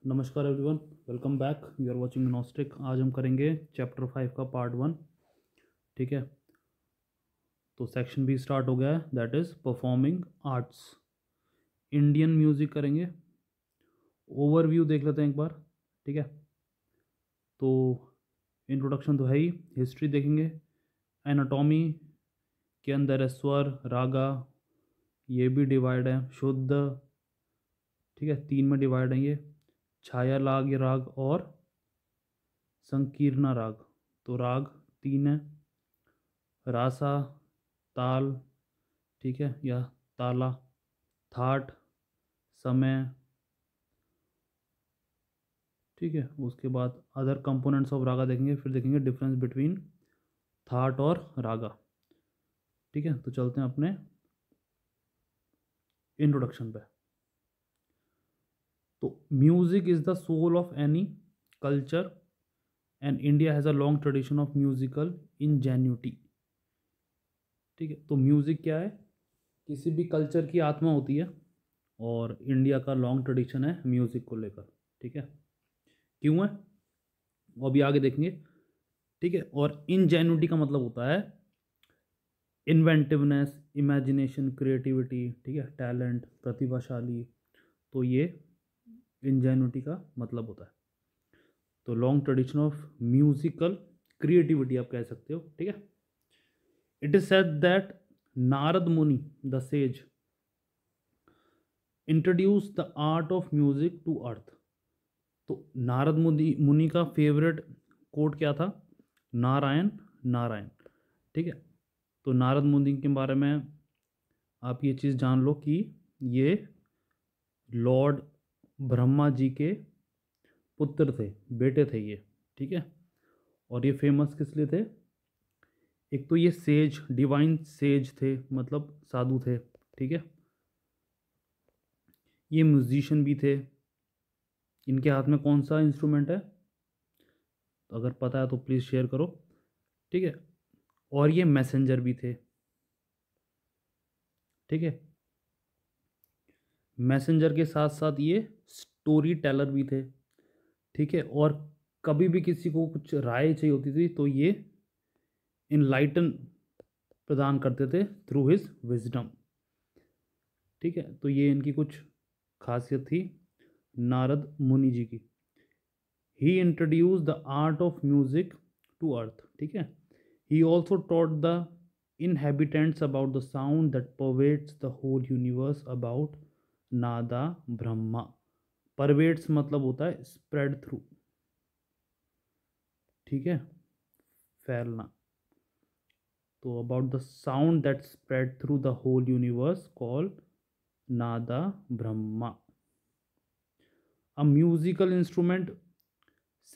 नमस्कार everyone, welcome back. You are watching gnostic. आज हम करेंगे चैप्टर 5 का पार्ट 1। ठीक है, तो सेक्शन भी स्टार्ट हो गया है, that is performing arts. Indian music करेंगे। ओवरव्यू देख लेते हैं एक बार। ठीक है, तो इंट्रोडक्शन तो है ही, हिस्ट्री देखेंगे, एनाटॉमी के अंदर है स्वर, रागा, ये भी डिवाइड है, शुद्ध, ठीक है, 3 में डिवाइड है ये, छाया राग, राग और संकीर्णा राग। तो राग 3 है, रासा, ताल, ठीक है, या ताला, थाट, समय, ठीक है। उसके बाद अदर कंपोनेंट्स ऑफ रागा देखेंगे, फिर देखेंगे डिफरेंस बिटवीन थाट और रागा। ठीक है, तो चलते हैं अपने इंट्रोडक्शन पे। तो music is the soul of any culture and India has a long tradition of musical ingenuity. ठीक है, तो म्यूज़िक क्या है? किसी भी कल्चर की आत्मा होती है, और इंडिया का लॉन्ग ट्रेडिशन है म्यूज़िक को लेकर। ठीक है, क्यों है वो अभी आगे देखेंगे। ठीक है, और इनजेन्युटी का मतलब होता है इन्वेंटिवनेस, इमेजिनेशन, क्रिएटिविटी, ठीक है, टैलेंट, प्रतिभाशाली। तो ये इनजेन्युटी का मतलब होता है। तो long tradition of musical creativity आप कह सकते हो। ठीक है, it is said that Narad Muni the sage introduce the art of music to earth. तो नारद मुनि का फेवरेट कोट क्या था? नारायण नारायण। ठीक है, तो नारद मुनि के बारे में आप ये चीज़ जान लो कि ये लॉर्ड ब्रह्मा जी के पुत्र थे, बेटे थे ये। ठीक है, और ये फेमस किस लिए थे? एक तो ये सेज, डिवाइन सेज थे, मतलब साधु थे। ठीक है, ये म्यूजिशियन भी थे। इनके हाथ में कौन सा इंस्ट्रूमेंट है? तो अगर पता है तो प्लीज़ शेयर करो। ठीक है, और ये मैसेंजर भी थे। ठीक है, मैसेंजर के साथ साथ ये स्टोरी टेलर भी थे। ठीक है, और कभी भी किसी को कुछ राय चाहिए होती थी तो ये इनलाइटन प्रदान करते थे थ्रू हिज विजडम। ठीक है, तो ये इनकी कुछ खासियत थी नारद मुनि जी की। He introduce the art of music to earth. ठीक है, he also taught the inhabitants about the sound that pervades the whole universe about Nada Brahma. Pervades मतलब होता है स्प्रेड थ्रू। ठीक है, फैलना। तो about the sound that spread through the whole universe call Nada Brahma. A musical instrument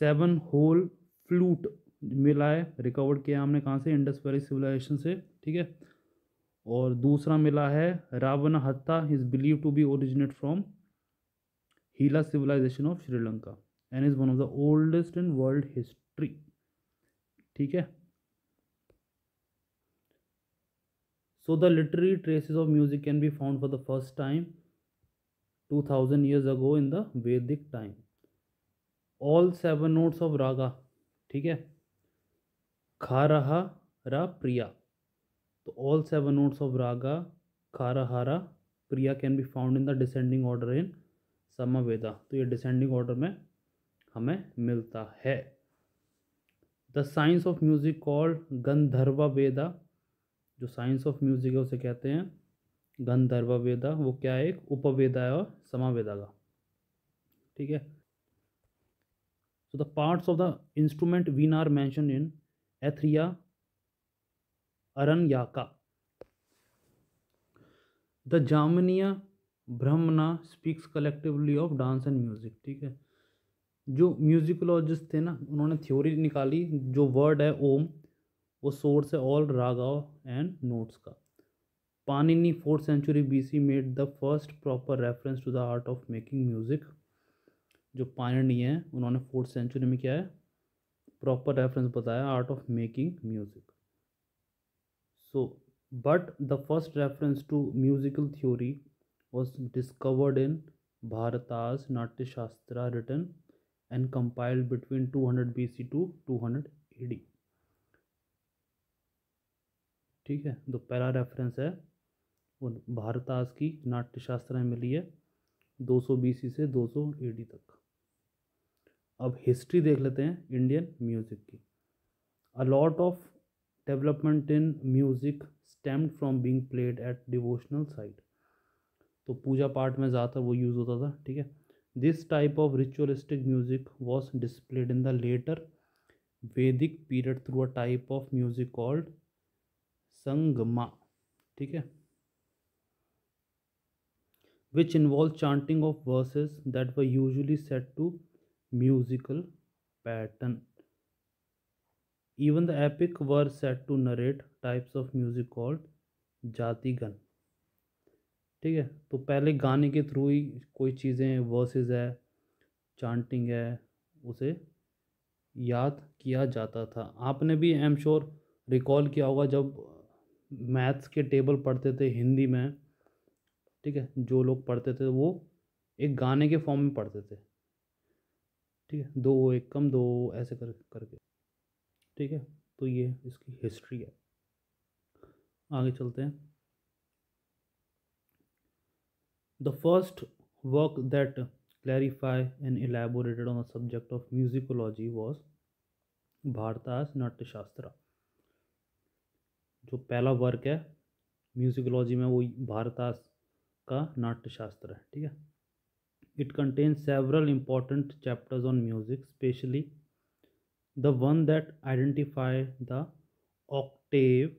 7 hole flute मिला है, recovered किया हमने कहाँ से? इंडस वैली सिविलाइजेशन से। ठीक है, और दूसरा मिला है Ravan Hatta, is believe to be originate from Hela civilization of Sri Lanka and is one of the oldest in world history. ठीक है, so the literary traces of music can be found for the first time 2000 years ago in the Vedic time. All 7 notes of raga, ठीक है, खा रहा रा प्रिया। तो all 7 notes of raga Kharaharapriya can be found in the descending order in Samaveda. तो ये descending order में हमें मिलता है। The science of music called Gandharva Veda. जो साइंस ऑफ म्यूजिक है उसे कहते हैं गंधर्व वेदा। वो क्या है? एक उपवेदा है और समावेदा का। ठीक है, so the parts of the instrument veena are mention in Aitareya Aranyaka. The Jaiminiya Brahmana speaks collectively of dance and music. ठीक है, जो म्यूजिकोलॉजिस्ट थे ना, उन्होंने थ्योरी निकाली, जो वर्ड है ओम, वो सोर्स है ऑल रागा एंड नोट्स का। Panini 4th century BC made the first proper reference to the art of making music. जो पानिनी है उन्होंने 4th century में क्या है? प्रॉपर रेफरेंस बताया art of making music. So but the first reference to musical theory was discovered in Bharata's Natya Shastra written and compiled between 200 BC to 200 AD. ठीक है, तो पहला रेफरेंस है वो भारतास की नाट्य शास्त्र में मिली है 200 BC से 200 AD तक। अब हिस्ट्री देख लेते हैं इंडियन म्यूजिक की। A lot of development in music stemmed from being played at devotional site. तो पूजा पाठ में ज़्यादातर वो यूज़ होता था। ठीक है, this type of ritualistic music was displayed in the later Vedic period through a type of music called Sangama. ठीक है, which involved chanting of verses that were usually set to musical pattern. Even the epic were set to narrate types of music called जातिगन। ठीक है, तो पहले गाने के through ही कोई चीज़ें वर्सेस है, चांटिंग है, उसे याद किया जाता था। आपने भी आई एम श्योर रिकॉल किया होगा जब मैथ्स के टेबल पढ़ते थे हिंदी में। ठीक है, जो लोग पढ़ते थे वो एक गाने के फॉर्म में पढ़ते थे। ठीक है, दो एक कम दो ऐसे करके। ठीक है, तो ये इसकी हिस्ट्री है। आगे चलते हैं। The first work that clarify and elaborated on the subject of musicology was Bharata's Natyashastra. जो पहला वर्क है म्यूजिकोलॉजी में वो भारतास का नाट्यशास्त्र है। ठीक है, it contains several important chapters on music, especially the one that identify the octave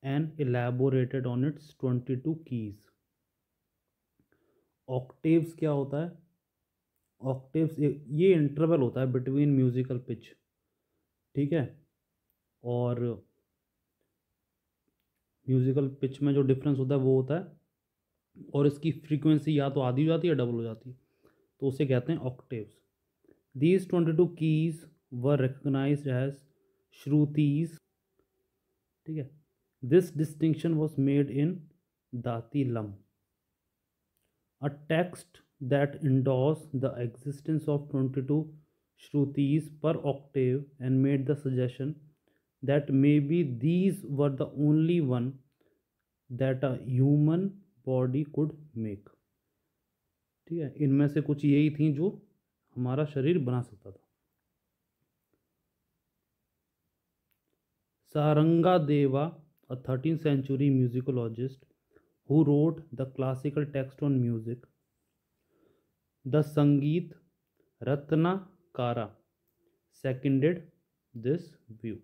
and elaborated on its 22 keys. Octaves क्या होता है? ऑक्टेव्स ये इंटरवल होता है बिटवीन म्यूजिकल पिच। ठीक है, और म्यूजिकल पिच में जो डिफरेंस होता है वो होता है, और इसकी फ्रीक्वेंसी या तो आधी हो जाती है या डबल हो जाती है, तो उसे कहते हैं octaves. These 22 keys were recognized as Shrutis. ठीक है, this distinction was made in Datilam, a text that endorsed the existence of 22 Shrutis per octave and made the suggestion that maybe these were the only one that a human body could make. ठीक है, इनमें से कुछ यही थी जो हमारा शरीर बना सकता था। Sarangadeva, a 13th century musicologist who wrote the classical text on music, the Sangeet Ratnakara, seconded this view.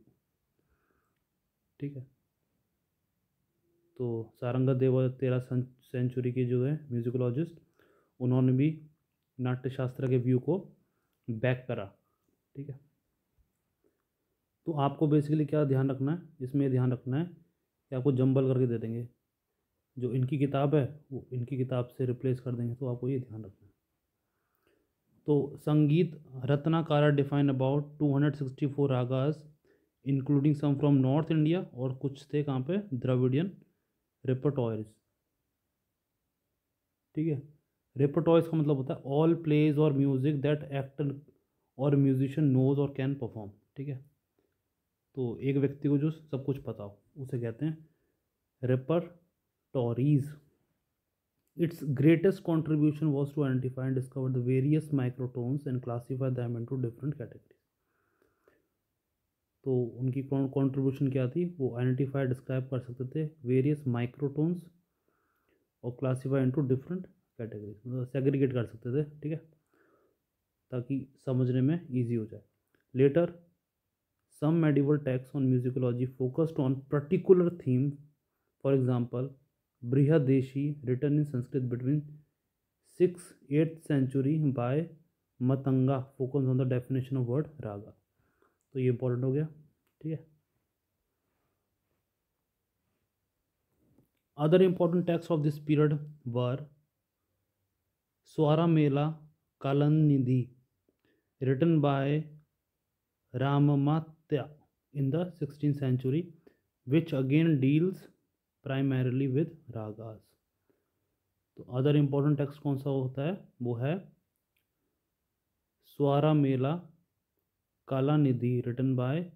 ठीक है, तो सारंगादेवा 13 सेंचुरी के जो है म्यूजिकोलॉजिस्ट, उन्होंने भी नाट्यशास्त्र के व्यू को बैक करा। ठीक है, तो आपको बेसिकली क्या ध्यान रखना है इसमें? ध्यान रखना है कि आपको जंबल करके दे देंगे, जो इनकी किताब है वो इनकी किताब से रिप्लेस कर देंगे, तो आपको ये ध्यान रखना है। तो Sangita Ratnakara define about 264 ragas including some from North India, और कुछ थे कहाँ पे द्रविडियन रेपर्टोयर्स। ठीक है, रेपर्टोयर्स का मतलब होता है ऑल प्लेज और म्यूजिक दैट एक्टर और म्यूजिशियन नोज और कैन परफॉर्म। ठीक है, तो एक व्यक्ति को जो सब कुछ पता हो उसे कहते हैं रेपर्टोरीज। Its greatest contribution was to identify and discover the various microtones and classify them into different categories. तो उनकी कंट्रीब्यूशन क्या थी? वो आइडेंटिफाई डिस्क्राइब कर सकते थे वेरियस माइक्रोटोन्स और क्लासीफाई इनटू डिफरेंट कैटेगरीज, मतलब सेग्रीगेट कर सकते थे। ठीक है, ताकि समझने में ईजी हो जाए। Later some medieval texts on musicology focused on particular theme. For example, Brihadeshi, written in Sanskrit between 6th-8th century by Matanga, focused on the definition of word raga. तो ये इंपॉर्टेंट हो गया। ठीक है, other important text of this period were Swaramela Kalanidhi, written by Ramamatya in the 16th century, which again deals primarily with ragas. तो other important text कौन सा होता है, वो है Swaramela Kalanidhi written by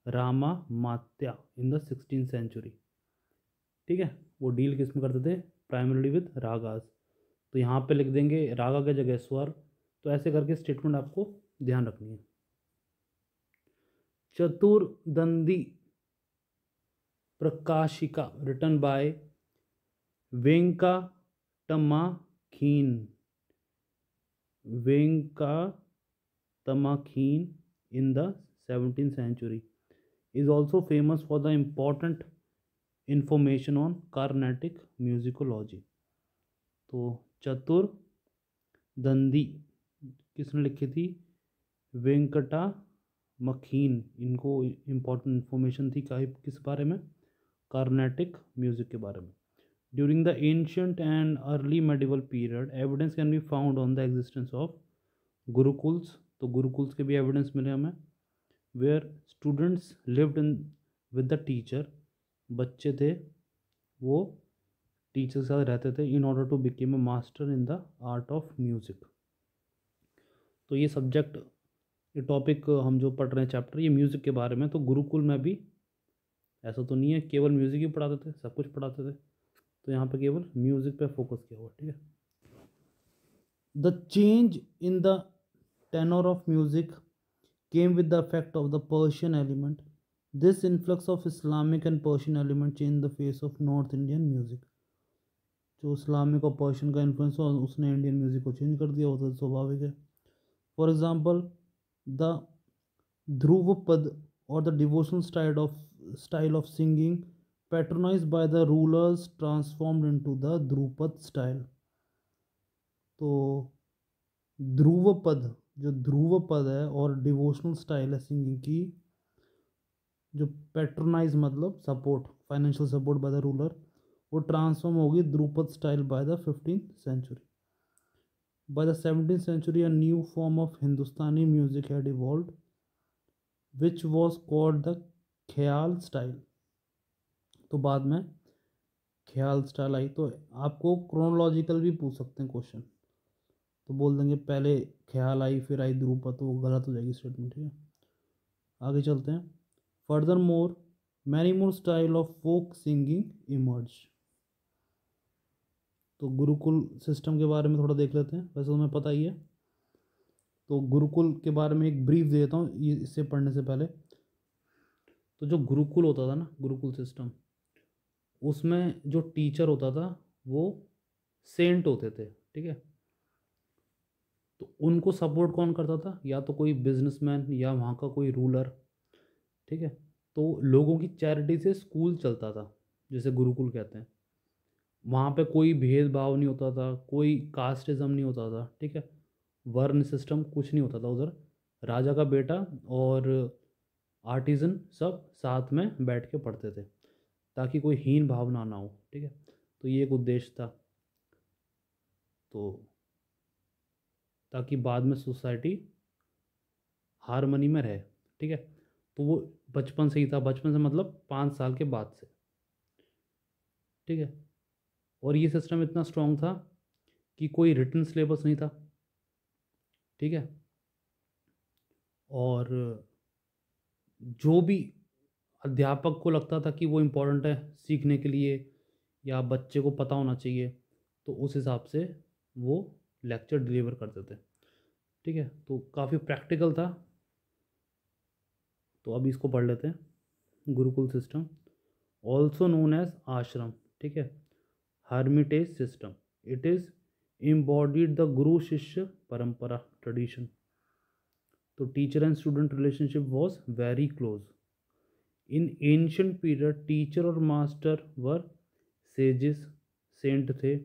Ramamatya in the 16th century। ठीक है, वो डील किस में करते थे, प्राइमरीली विद रागास। तो यहाँ पे लिख देंगे रागा के जगह स्वर। तो ऐसे करके स्टेटमेंट आपको ध्यान रखनी है। Chaturdandi Prakashika written by Venkatamakhin Venkatamakhin in the 17th century is also famous for the important information on Carnatic musicology। तो चतुर दंडी किसने लिखी थी, वेंकटा मखीन। इनको इम्पोर्टेंट इन्फॉर्मेशन थी किस बारे में, कार्नेटिक म्यूजिक के बारे में। During the ancient and early medieval period evidence can be found on the existence of gurukuls. तो गुरुकुल्स के भी एविडेंस मिले हमें, where students lived in with the teacher. बच्चे थे वो टीचर के साथ रहते थे in order to became a master in the art of music. तो ये सब्जेक्ट, ये टॉपिक हम जो पढ़ रहे हैं चैप्टर, ये म्यूज़िक के बारे में। तो गुरुकुल में भी ऐसा तो नहीं है केवल म्यूज़िक ही पढ़ाते थे, सब कुछ पढ़ाते थे। तो यहाँ पे केवल म्यूज़िक पे फोकस किया हुआ, ठीक है। The change in the tenor of music came with the effect of the Persian element. This influx of Islamic and Persian element changed the face of North Indian music। जो Islamic और Persian का influence हुआ उसने Indian music को change कर दिया, होता है, स्वाभाविक है। For example the dhruvapada और the devotional style of singing patronized by the rulers transformed into the dhrupad style. तो ध्रुव पद, जो ध्रुव पद है और डिवोशनल स्टाइल है सिंगिंग की, जो पैट्रोनाइज मतलब support, financial support by the ruler, वो ट्रांसफॉर्म होगी Dhrupad style by the 15th century। By the 17th century a new form of Hindustani music had evolved which was called the ख्याल style. तो बाद में ख्याल स्टाइल आई। तो आपको chronological भी पूछ सकते हैं क्वेश्चन, तो बोल देंगे पहले ख्याल आई फिर आई ध्रुपद, तो वो गलत हो जाएगी स्टेटमेंट, ठीक है। आगे चलते हैं। Further more many more style of folk singing emerge. तो गुरुकुल सिस्टम के बारे में थोड़ा देख लेते हैं, वैसे तुम्हें पता ही है। तो गुरुकुल के बारे में एक ब्रीफ दे देता हूँ इससे पढ़ने से पहले। तो जो गुरुकुल होता था ना, गुरुकुल सिस्टम, उसमें जो टीचर होता था वो सेंट होते थे, ठीक है। तो उनको सपोर्ट कौन करता था, या तो कोई बिजनेसमैन या वहाँ का कोई रूलर, ठीक है। तो लोगों की चैरिटी से स्कूल चलता था, जैसे गुरुकुल कहते हैं। वहाँ पे कोई भेदभाव नहीं होता था, कोई कास्टिज्म नहीं होता था, ठीक है। वर्ण सिस्टम कुछ नहीं होता था उधर। राजा का बेटा और आर्टिजन सब साथ में बैठ के पढ़ते थे, ताकि कोई हीन भावना ना हो, ठीक है। तो ये एक उद्देश्य था, तो ताकि बाद में सोसाइटी हारमनी में रहे, ठीक है। तो वो बचपन से ही था, बचपन से मतलब 5 साल के बाद से, ठीक है। और ये सिस्टम इतना स्ट्रॉन्ग था कि कोई रिटन सिलेबस नहीं था, ठीक है। और जो भी अध्यापक को लगता था कि वो इम्पोर्टेंट है सीखने के लिए या बच्चे को पता होना चाहिए, तो उस हिसाब से वो लेक्चर डिलीवर करते थे, ठीक है। तो काफ़ी प्रैक्टिकल था। तो अभी इसको पढ़ लेते हैं। Gurukul system also known as ashram, ठीक है, hermitage system. It is embodied the guru shishya parampara tradition. तो teacher and student relationship was very close. In ancient period teacher और मास्टर वर सेजेस, सेंट थे,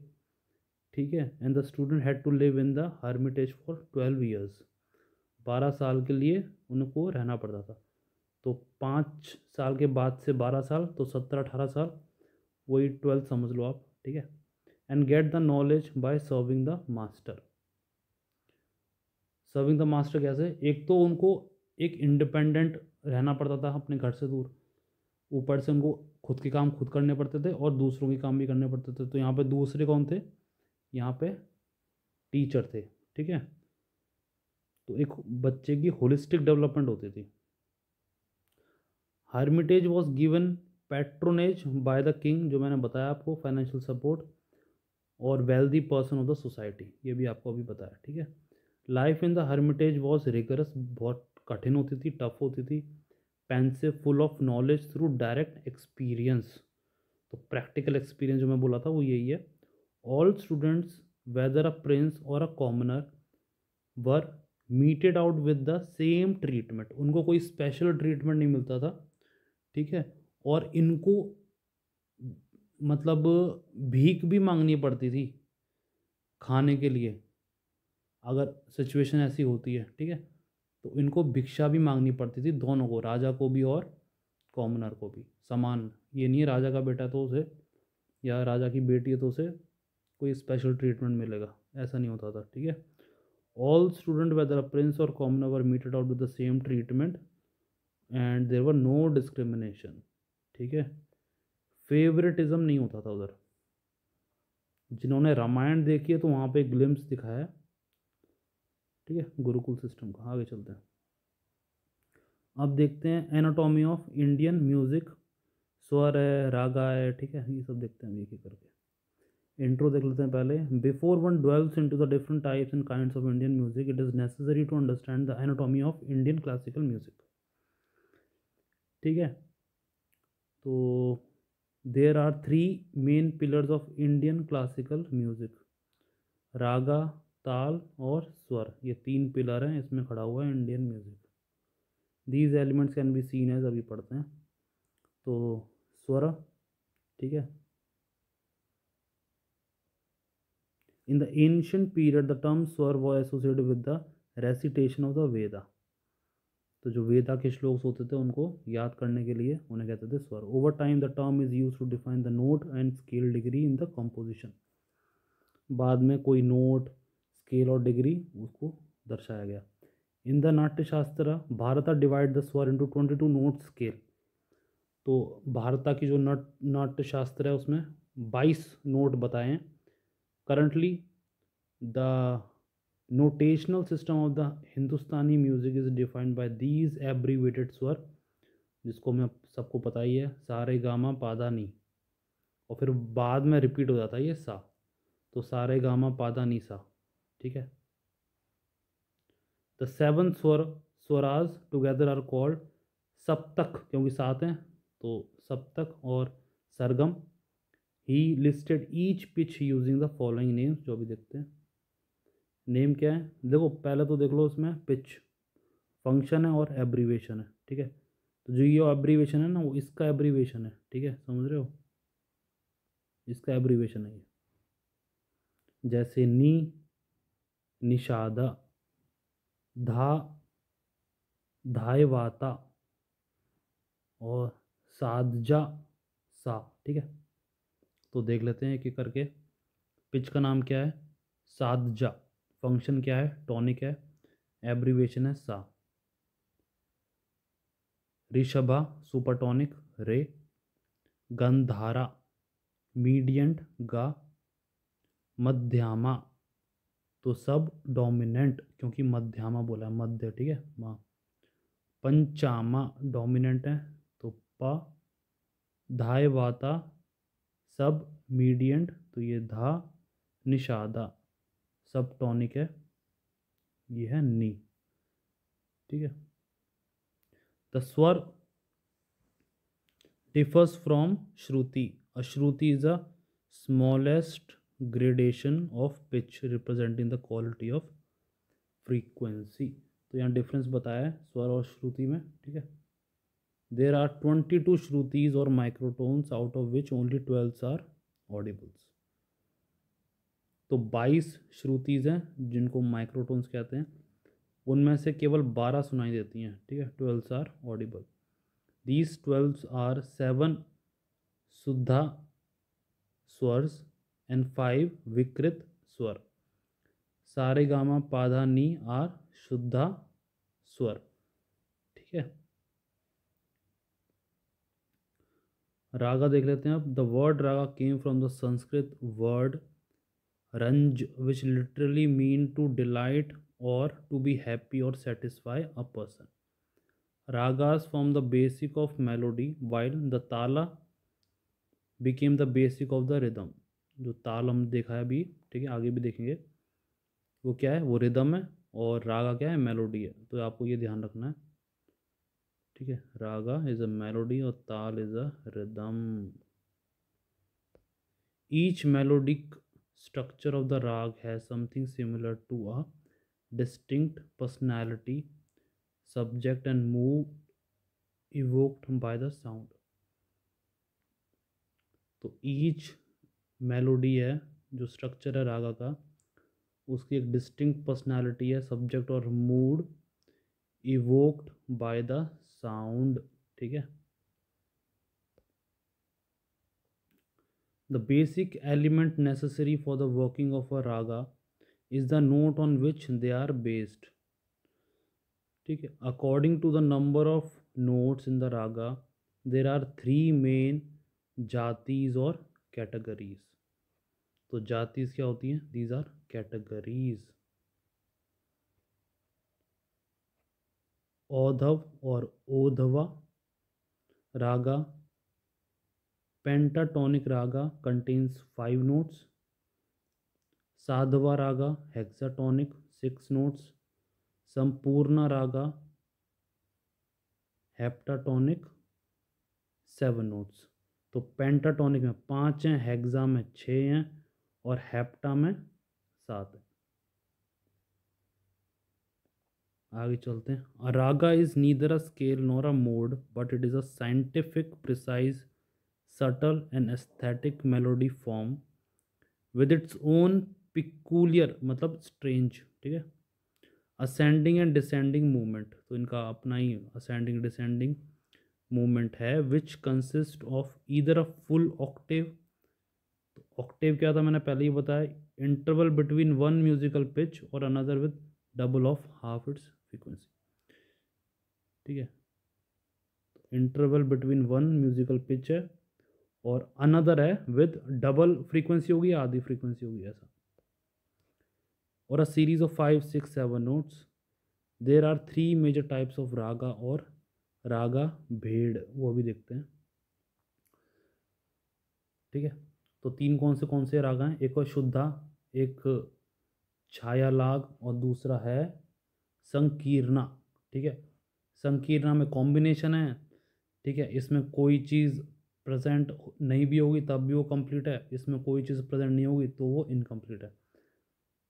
ठीक है। And the student had to live in the hermitage for 12 years। 12 साल के लिए उनको रहना पड़ता था। तो 5 साल के बाद से 12 साल, तो 17-18 साल, वही 12 समझ लो आप, ठीक है। And get the knowledge by serving the master. Serving the master कैसे, एक तो उनको एक इंडिपेंडेंट रहना पड़ता था अपने घर से दूर, ऊपर से उनको खुद के काम खुद करने पड़ते थे और दूसरों के काम भी करने पड़ते थे। तो यहाँ पे दूसरे कौन थे, यहाँ पे टीचर थे, ठीक है। तो एक बच्चे की होलिस्टिक डेवलपमेंट होती थी। Hermitage was given patronage by the king, जो मैंने बताया आपको, फाइनेंशियल सपोर्ट, और wealthy person of the society, ये भी आपको अभी बताया, ठीक है। Life in the Hermitage was rigorous, बहुत कठिन होती थी, टफ होती थी। Pensive, full of knowledge through direct experience, तो प्रैक्टिकल एक्सपीरियंस जो मैं बोला था वो यही है। All students weather a prince और अ commoner were meted out with the same treatment, उनको कोई स्पेशल ट्रीटमेंट नहीं मिलता था, ठीक है। और इनको मतलब भीख भी मांगनी पड़ती थी खाने के लिए, अगर सिचुएशन ऐसी होती है, ठीक है। तो इनको भिक्षा भी मांगनी पड़ती थी, दोनों को, राजा को भी और कॉमनर को भी समान। ये नहीं है राजा का बेटा तो उसे, या राजा की बेटी है तो उसे कोई स्पेशल ट्रीटमेंट मिलेगा, ऐसा नहीं होता था, ठीक है। All student whether a prince और commoner were meted out with the same treatment and there were no discrimination, ठीक है। फेवरेटिज्म नहीं होता था उधर। जिन्होंने रामायण देखी है तो वहाँ पे ग्लिम्स दिखाया है, ठीक है, गुरुकुल सिस्टम का। आगे चलते हैं, अब देखते हैं एनाटॉमी ऑफ इंडियन म्यूजिक। स्वर है, रागा है, ठीक है, ये सब देखते हैं एक एक करके। इंट्रो देख लेते हैं पहले। Before one dwells into the different types and kinds of Indian music, it is necessary to understand the anatomy of Indian classical music, ठीक है। तो there are three main pillars of Indian classical music, raga, tala और स्वर, ये तीन pillar हैं, इसमें खड़ा हुआ है Indian music. These elements can be seen as, अभी पढ़ते हैं। तो स्वर, ठीक है। In the ancient period the term swara was associated with the recitation of the Veda, तो जो वेदा के श्लोक होते थे उनको याद करने के लिए उन्हें कहते थे स्वर। Over time the term is use to define the note and scale degree in the composition, बाद में कोई नोट, स्केल और डिग्री उसको दर्शाया गया। इन द नाट्य शास्त्र भारत डिवाइड द स्वर इंटू 22 नोट स्केल, तो भारता की जो नाट्य शास्त्र है उसमें 22 नोट बताए हैं। Currently the notional system of the Hindustani music is defined by these abbreviated स्वर, जिसको मैं सबको पता ही है, सारे गामा पादा नी, और फिर बाद में रिपीट हो जाता है ये सा, तो सारे गामा पादा नी सा, ठीक है। The seven swaras together are called saptak, क्योंकि सात हैं तो सप्तक और सरगम। He listed each pitch using the following names, जो भी देखते हैं। नेम क्या है, देखो पहले तो देख लो उसमें पिच, फंक्शन है और एब्रीवेशन है, ठीक है। तो जो ये एब्रीवेशन है ना, वो इसका एब्रीवेशन है, ठीक है, समझ रहे हो, इसका एब्रीवेशन है ये। जैसे नी, निषादा, धा, धायवाता और साधजा, सा, ठीक है। तो देख लेते हैं एक एक करके। पिच का नाम क्या है, साधजा। फंक्शन क्या है, टॉनिक है। एब्रीवेशन है सा। ऋषभा, सुपरटॉनिक, रे। गंधारा, मीडियंट, गा। मध्यामा, तो सब डोमिनेंट, क्योंकि मध्यामा बोला है, मध्य, ठीक है, माँ। पंचामा डोमिनेंट है, तो पा। धायवाता सब मीडियंट, तो ये धा। निषादा सब टॉनिक है, ये है नी, ठीक है। द स्वर differs from Shruti. A Shruti is the smallest gradation of pitch representing the quality of frequency. तो यहाँ डिफरेंस बताया है स्वर और श्रुति में, ठीक है। देर आर 22 श्रुतिज और microtones, out of which only 12 are audibles. तो 22 श्रुतिज हैं जिनको माइक्रोटोन्स कहते हैं, उनमें से केवल 12 सुनाई देती हैं, ठीक है, 12 are Audible. These 12 are 7 Suddha swars and 5 Vikrit swar. Sare gama padha ni are shuddha swar, ठीक है। रागा देख लेते हैं अब। The word raga came from the Sanskrit word ranj which literally mean to delight or to be happy or satisfy a person. Ragas form the basic of melody while the tala became the basic of the rhythm। जो ताल हम देखा है अभी, ठीक है, आगे भी देखेंगे, वो क्या है, वो रिदम है, और रागा क्या है, मेलोडी है। तो आपको ये ध्यान रखना है, ठीक है। रागा इज अ मेलोडी और ताल is a rhythm. Each melodic structure of the rag has something similar to a distinct personality, subject and mood evoked by the sound। तो ईच मेलोडी है, जो स्ट्रक्चर है रागा का, उसकी एक डिस्टिंक्ट पर्सनालिटी है, subject or mood evoked by the sound, ठीक है। The basic element necessary for the working of a raga is the note on which they are based, ठीक है। According to the number of notes in the raga there are three main jatis or categories. तो जातीज क्या होती हैं, these are categories. Audhav or odhava raga, pentatonic raga contains 5 notes, sadhava raga hexatonic 6 notes, sampurna raga heptatonic 7 notes। तो pentatonic में 5 हैं, hexa में 6 हैं, और हेप्टा में 7 है। आगे चलते हैं। A raga is neither a scale nor a mode but it is a scientific precise subtle and aesthetic melody form with its own peculiar मतलब strange, ठीक है, ascending and descending movement। तो इनका अपना ही ascending descending movement है, which consist of either a full octave। तो octave क्या था, मैंने पहले ही बताया, interval between one musical pitch और another with double of half its frequency, ठीक है। Interval between one musical pitch है और अनदर है विद डबल फ्रीक्वेंसी होगी या आधी फ्रीक्वेंसी होगी, ऐसा। और a series of 5 6 7 notes. There are 3 major types of raga or raga भेड़, वो भी देखते हैं, ठीक है। तो तीन कौन से रागा हैं, एक और शुद्धा, एक छायालाग, और दूसरा है संकीर्णा, ठीक है। संकीर्णा में कॉम्बिनेशन है, ठीक है, इसमें कोई चीज़ प्रेजेंट नहीं भी होगी तब भी वो कंप्लीट है, इसमें कोई चीज़ प्रेजेंट नहीं होगी तो वो इनकम्प्लीट है।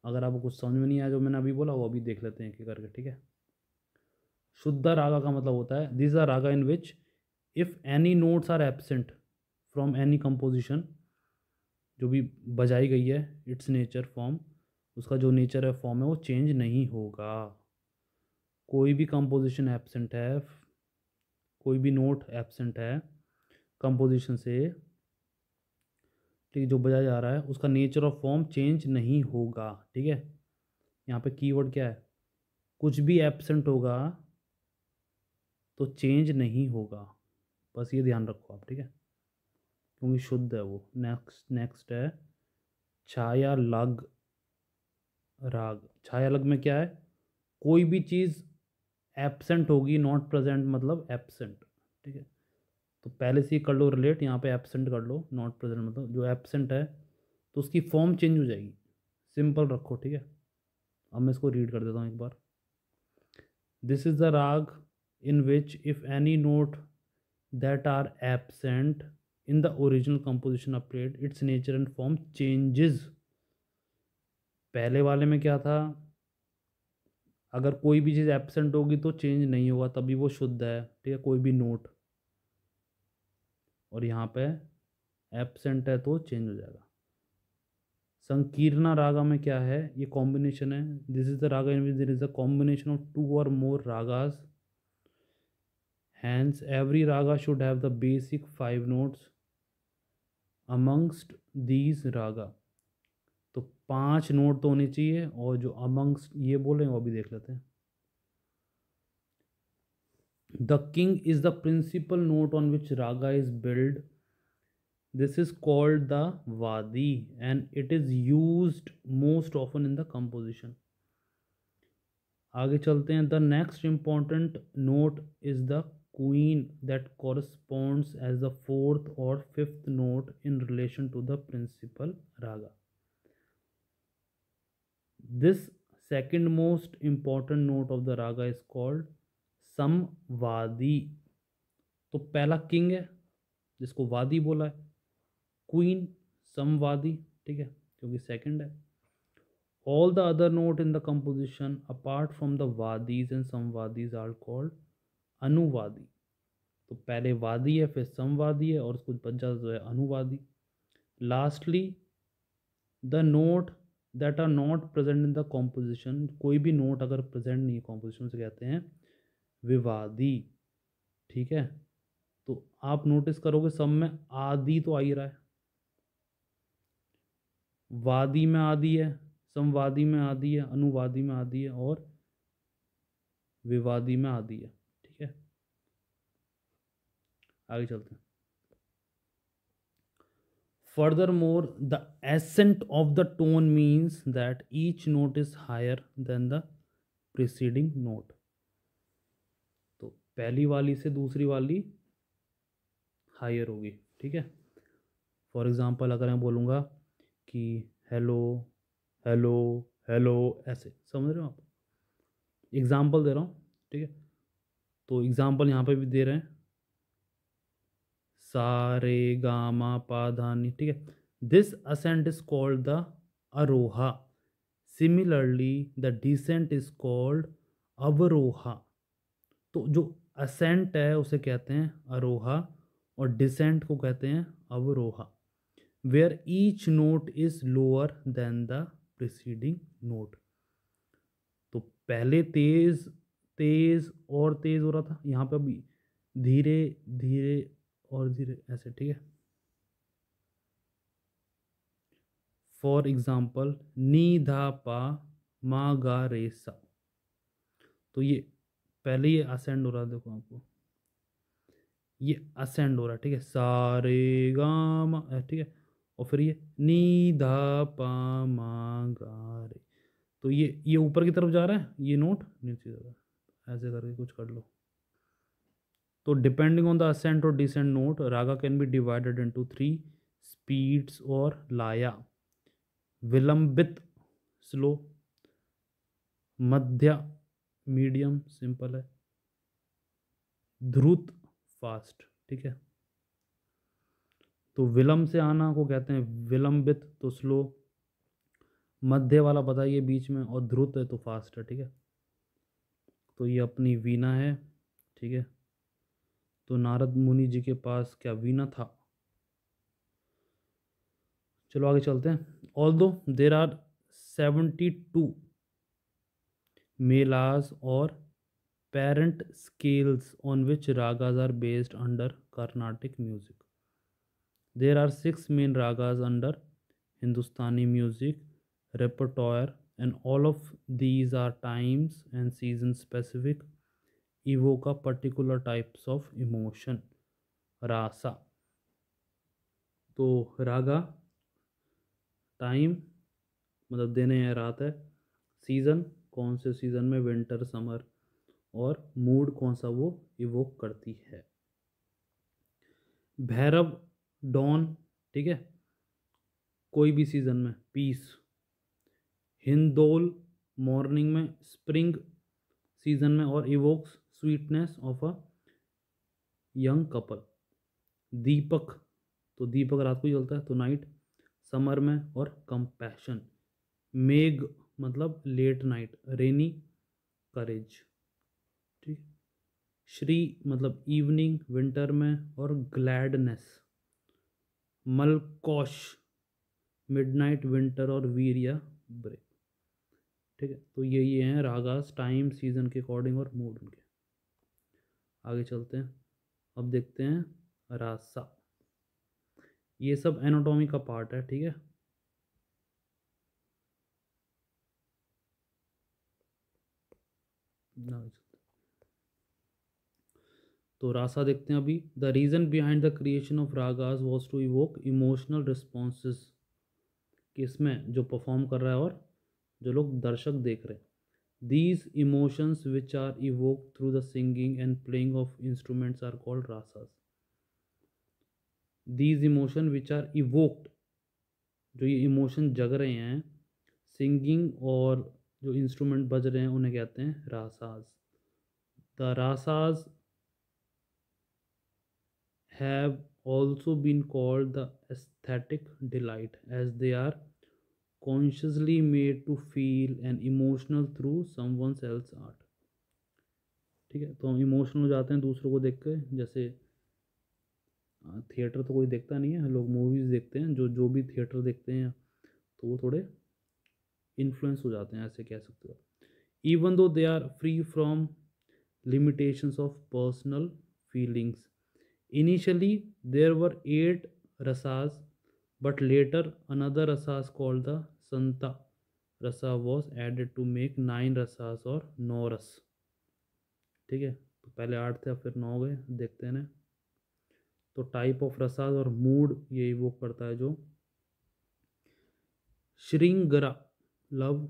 अगर आपको कुछ समझ में नहीं आया जो मैंने अभी बोला, वो अभी देख लेते हैं एक करके, ठीक है। शुद्ध रागा का मतलब होता है this are raga in which if any notes are absent from any composition, जो भी बजाई गई है, इट्स नेचर फॉर्म, उसका जो नेचर है फॉर्म है वो चेंज नहीं होगा। कोई भी कंपोजिशन एब्सेंट है, कोई भी नोट एब्सेंट है कंपोजिशन से, ठीक, जो बजाया जा रहा है, उसका नेचर ऑफ फॉर्म चेंज नहीं होगा, ठीक है। यहाँ पे कीवर्ड क्या है, कुछ भी एब्सेंट होगा तो चेंज नहीं होगा, बस ये ध्यान रखो आप, ठीक है, क्योंकि शुद्ध है वो। नेक्स्ट है छाया लग राग। छाया लग में क्या है, कोई भी चीज़ एब्सेंट होगी, नॉट प्रेजेंट मतलब एब्सेंट, ठीक है। तो पहले से ही कर लो रिलेट, यहाँ पे एब्सेंट कर लो, नॉट प्रेजेंट मतलब जो एब्सेंट है, तो उसकी फॉर्म चेंज हो जाएगी, सिंपल रखो, ठीक है। अब मैं इसको रीड कर देता हूँ एक बार। This is the raga in which if any note that are absent in the original composition update its nature and form changes. पहले वाले में क्या था, अगर कोई भी चीज़ एब्सेंट होगी तो चेंज नहीं होगा, तभी वो शुद्ध है, ठीक है, कोई भी नोट। और यहाँ पे एब्सेंट है तो चेंज हो जाएगा। संकीर्णा रागा में क्या है, ये कॉम्बिनेशन है, this is the raga in which there is a combination of 2 or more ragas, hence every raga should have the basic 5 notes amongst these raga. तो 5 नोट तो होने चाहिए, और जो अमंगस्ट ये बोले वो भी देख लेते हैं। The king is the principal note on which raga is build This is called the Wadi and it is used most often in the composition. आगे चलते हैं. The next important note is the queen that corresponds as the fourth or fifth note in relation to the principal raga. This second most important note of the raga is called samvadi. तो पहला king है जिसको वादी बोला है, queen समवादी, ठीक है, क्योंकि सेकंड है. All the other note in the composition apart from the vadis and samvadis are called anuvadi. तो पहले वादी है, फिर समवादी है, और उसको बचा जो है अनुवादी. Lastly the note that are not present in the composition. कोई भी नोट अगर प्रेजेंट नहीं है कॉम्पोजिशन से कहते हैं विवादी. ठीक है, तो आप नोटिस करोगे सब में आदि तो आ ही रहा है. वादी में आदि है, समवादी में आदि है, अनुवादी में आदि है, और विवादी में आदि है. ठीक है, आगे चलते हैं. Furthermore, the ascent of the tone means that each note is higher than the preceding note. तो पहली वाली से दूसरी वाली हायर होगी. ठीक है, फॉर एग्जांपल अगर मैं बोलूँगा कि हेलो हेलो हेलो, ऐसे समझ रहे हो आप. एग्जांपल दे रहा हूँ. ठीक है, तो एग्जांपल यहाँ पे भी दे रहे हैं, सा रे गा मा पा धा नी. ठीक है, this ascent is called the aroha. Similarly the descent is called avaroha. तो जो असेंट है उसे कहते हैं अरोहा और डिसेंट को कहते हैं अवरोहा. Where each note is lower than the preceding note. तो पहले तेज तेज और तेज हो रहा था, यहाँ पे अभी धीरे धीरे और धीरे, ऐसे. ठीक है, फॉर एग्जाम्पल नी धा पा मा गा रे सा. तो ये पहले ये असेंड हो रहा है, देखो आपको ये असेंड हो रहा है. ठीक है, सा रे गा मा, ठीक है, और फिर ये नी धा पा मा गा रे. तो ये ऊपर की तरफ जा रहा है, ये नोट नीचे जा रहा है. ऐसे करके कुछ कर लो. तो डिपेंडिंग ऑन द असेंट और descent note, raga can be divided into 3 speeds और लाया. विलंबित स्लो, मध्य मीडियम सिंपल है, ध्रुत फास्ट. ठीक है, तो विलंब से आना को कहते हैं विलंबित, तो स्लो. मध्य वाला बताइए बीच में, और ध्रुत है तो फास्ट है. ठीक है, तो ये अपनी वीणा है. ठीक है, तो नारद मुनि जी के पास क्या वीणा था. चलो आगे चलते हैं. ऑल्दो देर आर 72 मेलास और parent scales on which ragas are based under Carnatic music. There are 6 main ragas under Hindustani music repertoire, and all of these are times and season specific, evoke a particular types of emotion. Rasa. तो रागा time मतलब दिन है रात है, season कौन से season में, winter summer, और मूड कौन सा वो इवोक करती है. भैरव डॉन. ठीक है, कोई भी सीज़न में पीस. हिंदोल मॉर्निंग में, स्प्रिंग सीज़न में, और evokes sweetness of a young couple. Deepak, तो दीपक रात को ही जलता है तो नाइट, समर में, और कंपैशन. मेघ मतलब लेट नाइट, रेनी करेज. ठीक, श्री मतलब इवनिंग विंटर में, और ग्लैडनेस. मलकोश मिडनाइट विंटर, और वीरिया ब्रेक. ठीक है, तो ये हैं रागास टाइम सीजन के अकॉर्डिंग और मूड उनके. आगे चलते हैं, अब देखते हैं रासा. ये सब एनाटॉमी का पार्ट है. ठीक है, तो रासा देखते हैं अभी। The reason behind the creation of ragas was to evoke emotional responses, कि इसमें जो परफॉर्म कर रहा है और जो लोग दर्शक देख रहे हैं, these emotions which are evoked through the singing and playing of instruments are called rasas. These emotion which are evoked, जो ये इमोशन जग रहे हैं सिंगिंग और जो इंस्ट्रूमेंट बज रहे हैं उन्हें कहते हैं rasas. The rasas have also been called the aesthetic delight as they are consciously made to feel an emotional through someone else's art। ठीक है, तो हम इमोशनल हो जाते हैं दूसरों को देख के। जैसे थिएटर तो कोई देखता नहीं है, लोग मूवीज़ देखते हैं, जो जो भी थिएटर देखते हैं तो वो थोड़े इन्फ्लुएंस हो जाते हैं, ऐसे कह सकते हो। Even though they are free from limitations of personal feelings. Initially, there were 8 rasas, but later another rasas called the Santa rasa was added to make 9 rasas or 9 रस। ठीक है, तो पहले 8 थे, अब फिर 9 गए। देखते हैं ना, तो टाइप ऑफ रसास और मूड ये वो करता है जो श्रृंगरा लव,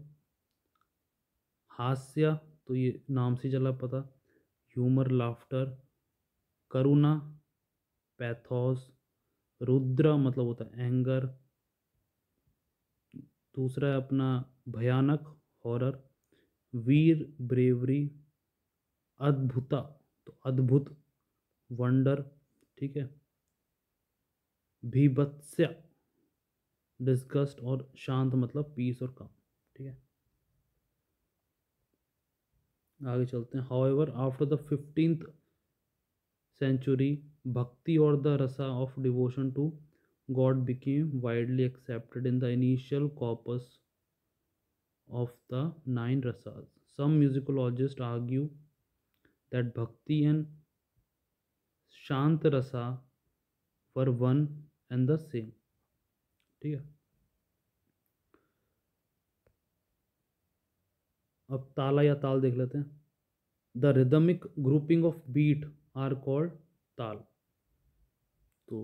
हास्य तो ये नाम से चला पता, ह्यूमर लाफ्टर, करुणा पैथोस, रुद्र मतलब होता है एंगर, दूसरा है अपना भयानक हॉरर, वीर ब्रेवरी, अद्भुता तो अद्भुत वंडर, ठीक है, भीभत्स्य डिस्गस्ट, और शांत मतलब पीस और काम। ठीक है, आगे चलते हैं। However after the 15th century, bhakti or the rasa of devotion to God became widely accepted in the initial corpus of the 9 rasas. Some musicologists argue that bhakti and shant rasa were one and the same। ठीक है, अब ताला या ताल देख लेते हैं। The rhythmic grouping of beat are called taal. तो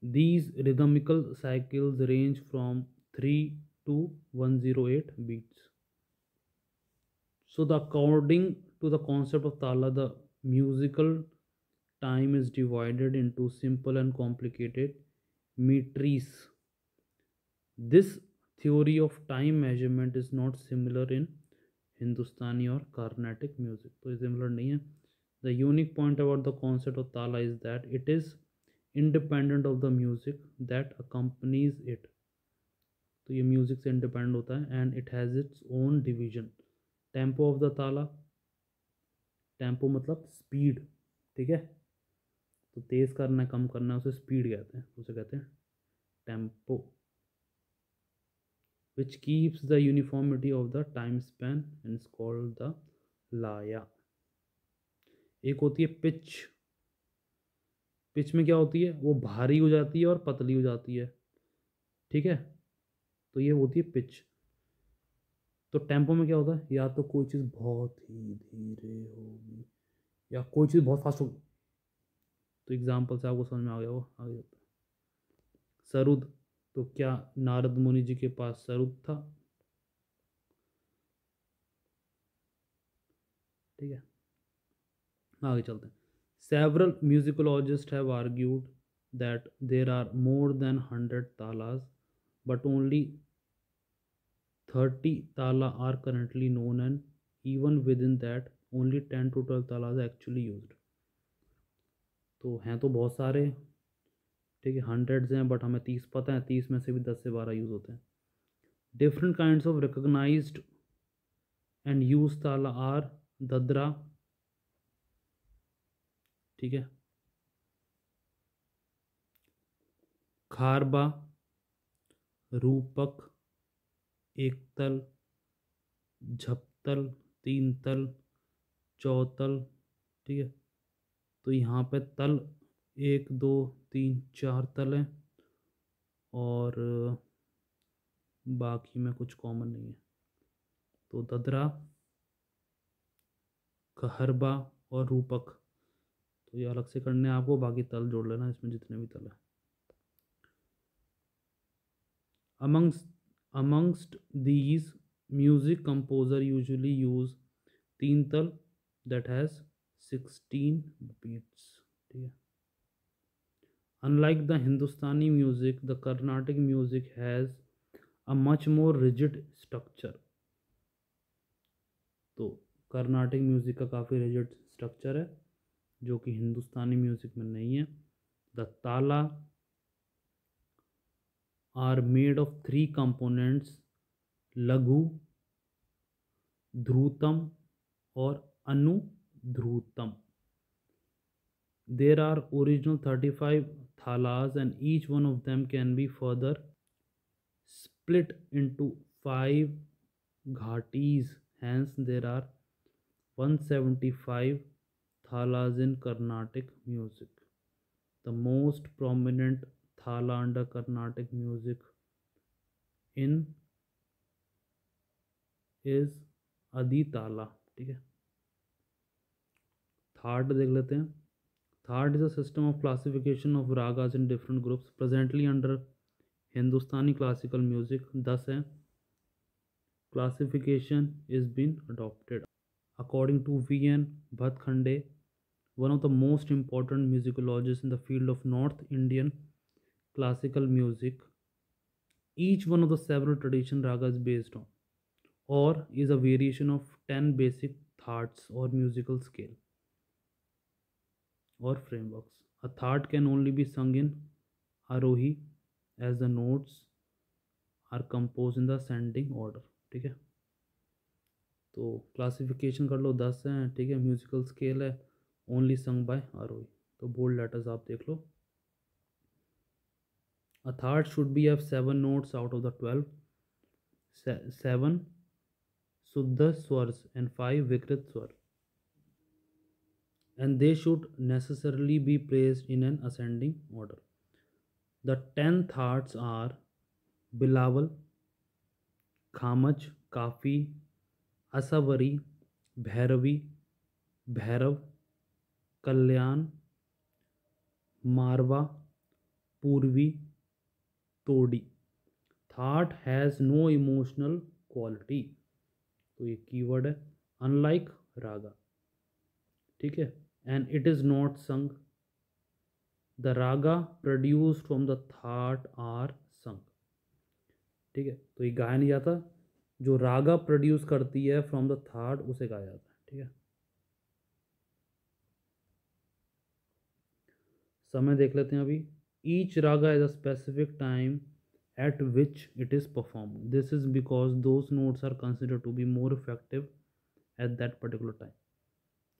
these rhythmical cycles range from 3 to 108 beats। So the according to the concept of tala, the musical time is divided into simple and complicated metries। This theory of time measurement is not similar in Hindustani or Carnatic music। तो ये similar नहीं है। The unique point about the concept of tala is that it is independent of the music that accompanies it। तो ये music से independent होता है and it has its own division. Tempo of the ताला, tempo मतलब speed, ठीक है, तो तेज़ करना है कम करना है उसे स्पीड कहते हैं, उसे कहते हैं tempo. Which keeps the uniformity of the time span and is called the लाया। एक होती है पिच, पिच में क्या होती है, वो भारी हो जाती है और पतली हो जाती है। ठीक है, तो ये होती है पिच। तो टेम्पो में क्या होता है, या तो कोई चीज़ बहुत ही धीरे होगी या कोई चीज़ बहुत फास्ट होगी। तो एग्जाम्पल से आपको समझ में आ गया, वो आगे जाता है। सरुद, तो क्या नारद मुनि जी के पास सरुद था। ठीक है, आगे चलते हैं। Several musicologists have argued that there are more than 100 talas, but only 30 tala are currently known, and even within that only 10 to 12 talas are actually used। तो हैं तो बहुत सारे, ठीक है, हंड्रेड्स हैं, बट हमें 30 पता है, 30 में से भी 10 से 12 यूज़ होते हैं। Different kinds of recognized and use tala are Dadra, ठीक है, खारबा, रूपक, एकतल, झपतल, तीन तल, चौतल। ठीक है, तो यहाँ पे तल 1 2 3 4 तल हैं, और बाकी में कुछ कॉमन नहीं है। तो ददरा, कहरबा और रूपक तो ये अलग से करने हैं आपको, बाकी तल जोड़ लेना इसमें जितने भी तल है। Amongst these, music composer usually use तीन तल that has 16 beats, ठीक है। Unlike the Hindustani music, the Carnatic music has a much more rigid structure. तो कर्नाटिक म्यूज़िक का काफ़ी रिजिड स्ट्रक्चर है जो कि हिंदुस्तानी म्यूज़िक में नहीं है। The tala are made of three components, laghu, dhrutam और anudhrutam. There are original 35 thalas and each one of them can be further split into 5 ghatis. Hence, there are 175 thalas in Carnatic music. The most prominent thala under Carnatic music in is Aditala, ठीक है। That देख लेते हैं। Thaat is a system of classification of ragas in different groups presently under Hindustani classical music 10 है। Classification is been adopted according to V.N. Bhatkhande, one of the most important musicologists in the field of North Indian classical music. Each one of the several tradition ragas is based on or is a variation of 10 basic thoughts or musical scale or frameworks. A thought can only be sung in Arohi as the notes are composed in the ascending order, ठीक है। तो classification कर लो 10 हैं, ठीक है। Musical scale है only sung by arohi. तो bold letters आप देख लो। A third should be have 7 notes out of the 12, 7 शुद्ध स्वरस एंड 5 विकृत स्वर, and they should necessarily be placed in an ascending order. The 10 thoughts are Bilawal, Khamaj, Kafi, Asawari, Bhairavi, Bhairav, Kalyan, Marwa, Purvi, Todi. Thought has no emotional quality. तो ये keyword है। Unlike raga, ठीक है। And it is not sung. The raga produced from the thaat are sung, ठीक है। तो ये गाया नहीं जाता, जो रागा प्रोड्यूस करती है फ्रॉम द थाट उसे गाया जाता है, ठीक है। समय देख लेते हैं अभी। Each Raga is a specific time at which it is performed. This is because those notes are considered to be more effective at that particular time.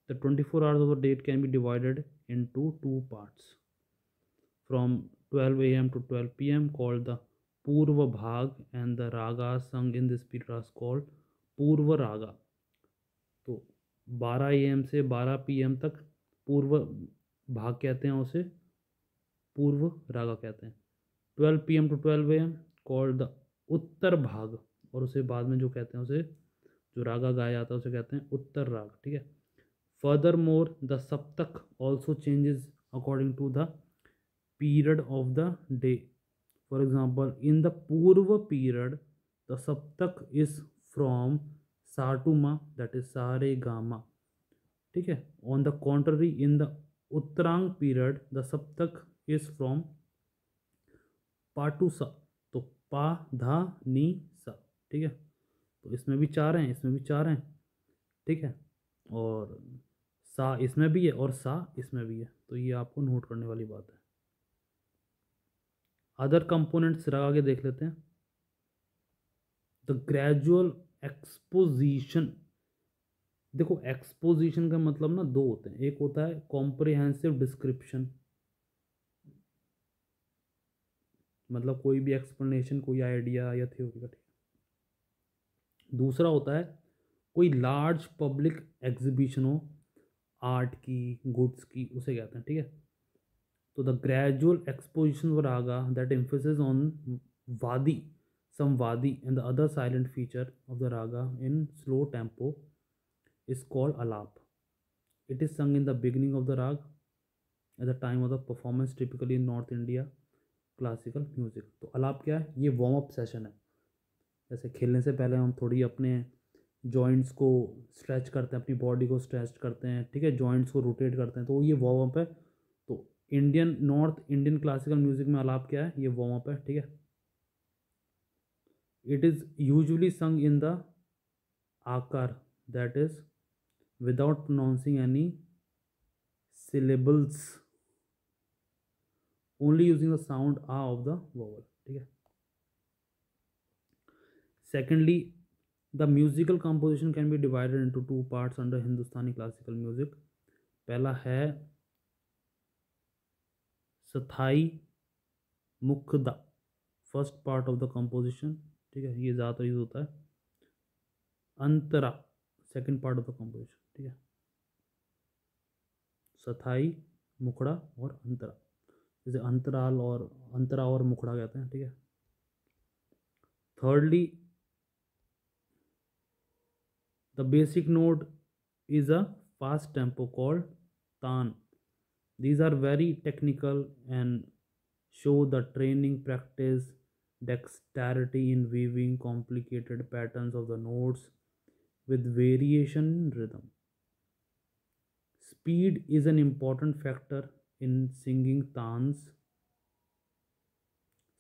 The 24 hours of the day can be divided into two parts. From 12 a.m. to 12 p.m. called the Purva Bhag, and the ragas sung in this period are called Purva Raga. तो 12 a.m. से 12 p.m. तक पूर्व भाग कहते हैं, उसे पूर्व रागा कहते हैं। 12 PM to 12 AM called the uttar bhag, और उसे बाद में जो कहते हैं, उसे जो रागा गाया जाता है उसे कहते हैं उत्तर राग, ठीक है। Furthermore the saptak also changes according to the period of the day. For example, in the purva period the saptak is from sa to ma, that is sa re ga ma, ठीक है। On the contrary, in the uttarang period the saptak is from pa to sa, तो पा धा नी सा, ठीक है। तो इसमें भी 4 हैं, इसमें भी 4 हैं, ठीक है। और सा इसमें भी है और सा इसमें भी है, तो ये आपको नोट करने वाली बात है। अदर कंपोनेंट्स रागा के देख लेते हैं। The gradual exposition. देखो, एक्सपोजिशन का मतलब ना दो होते हैं। एक होता है कॉम्प्रिहेंसिव डिस्क्रिप्शन, मतलब कोई भी एक्सप्लेनेशन, कोई आइडिया या थ्योरी का, ठीक है। दूसरा होता है कोई लार्ज पब्लिक एग्जीबिशन हो, आर्ट की, गुड्स की, उसे कहते हैं, ठीक है। तो द ग्रेजुअल एक्सपोजिशन व रागा that emphasis on vadi, samvadi and the other silent feature of the raga in slow tempo is called alap. It is sung in the beginning of the rag at the time of the performance typically in North India classical music. तो अलाप क्या है, ये warm up session है। जैसे खेलने से पहले हम थोड़ी अपने जॉइंट्स को स्ट्रेच करते हैं, अपनी बॉडी को स्ट्रेच करते हैं, ठीक है, जॉइंट्स को रोटेट करते हैं, तो ये वार्म अप है। तो Indian north Indian classical music में अलाप क्या है, ये वार्म अप है, ठीक है। इट इज़ यूजुअली संग इन द आकार, that is without pronouncing any syllables, only using the sound a of the vowel, ठीक है। Secondly, the musical composition can be divided into two parts under Hindustani classical music. पहला है स्थाई मुक्दा, first part of the composition, ठीक है, ये ज़्यादातर यूज होता है। अंतरा, second part of the composition, ठीक है। स्थाई, मुखड़ा और अंतरा, जैसे अंतरा और मुखड़ा कहते हैं, ठीक है। Thirdly, the basic note is a fast tempo called taan. These are very technical and show the training, practice, dexterity in weaving complicated patterns of the notes with variation in rhythm. Speed is an important factor in singing taans.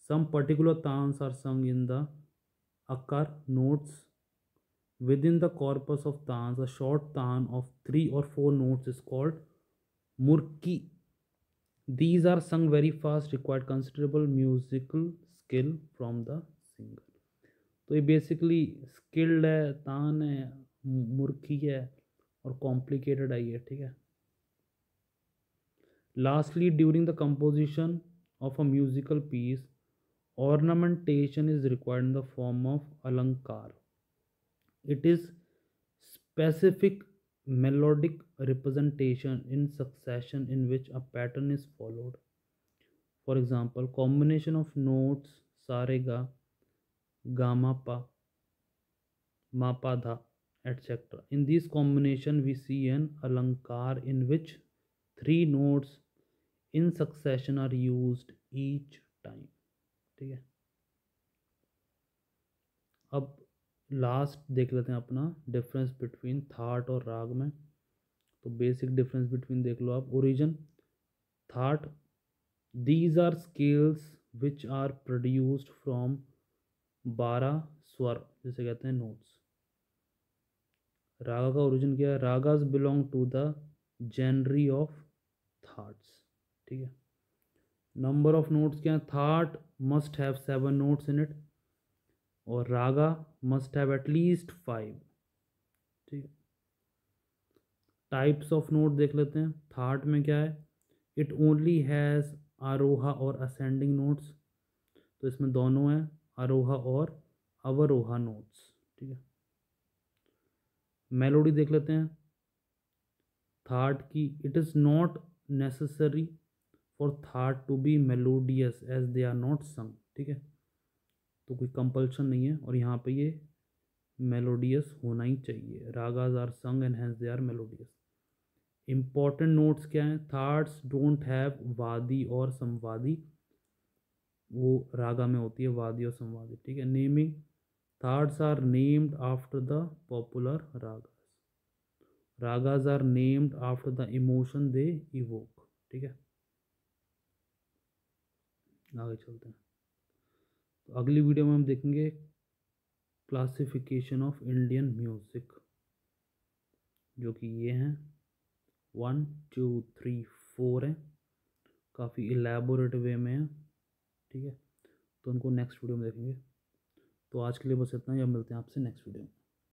Some particular taans are sung in the akar notes. Within the corpus of taans, a short taan of 3 or 4 notes is called murki. These are sung very fast, required considerable musical skill from the singer. तो ये basically skilled है, तान है, मुर्खी है और complicated है ये, ठीक है। Lastly, during the composition of a musical piece, ornamentation is required in the form of alankar. It is specific melodic representation in succession in which a pattern is followed. For example, combination of notes sarega, gama pa, ma pa dha, etc. In this combination, we see an alankar in which 3 notes in succession are used each time. ठीक है। अब last देख लेते हैं अपना difference between that और राग में। तो बेसिक डिफरेंस बिटवीन देख लो आप। Origin, thaat, these are scales which are produced from 12 swar, जिसे कहते हैं नोट्स। रागा का ओरिजिन क्या है, ragas belong to the genre of thaats, ठीक है। नंबर ऑफ नोट्स क्या है, thaat must have 7 notes in it और रागा मस्ट हैव एटलीस्ट 5, ठीक है। टाइप्स ऑफ नोट देख लेते हैं। थाट में क्या है, इट ओनली हैज़ आरोहा और असेंडिंग नोट्स, तो इसमें दोनों हैं, आरोहा और अवरोहा नोट्स, ठीक है। मेलोडी देख लेते हैं थाट की। It is not necessary for thaat to be melodious as they are not sung, ठीक है। तो कोई कंपल्शन नहीं है और यहाँ पे ये मेलोडियस होना ही चाहिए। Ragas are sung and hence they are melodious. Important notes क्या हैं, थाट्स डोंट हैव वादी और संवादी, वो रागा में होती है वादी और संवादी, ठीक है। Naming, thaats are named after the popular ragas, ragas are named after the emotion they evoke, ठीक है। आगे चलते हैं। तो अगली वीडियो में हम देखेंगे क्लासिफिकेशन ऑफ इंडियन म्यूज़िक, जो कि ये हैं 1 2 3 4 हैं, काफ़ी इलेबोरेट वे में है, ठीक है। तो उनको नेक्स्ट वीडियो में देखेंगे। तो आज के लिए बस इतना ही, अब मिलते हैं आपसे नेक्स्ट वीडियो में।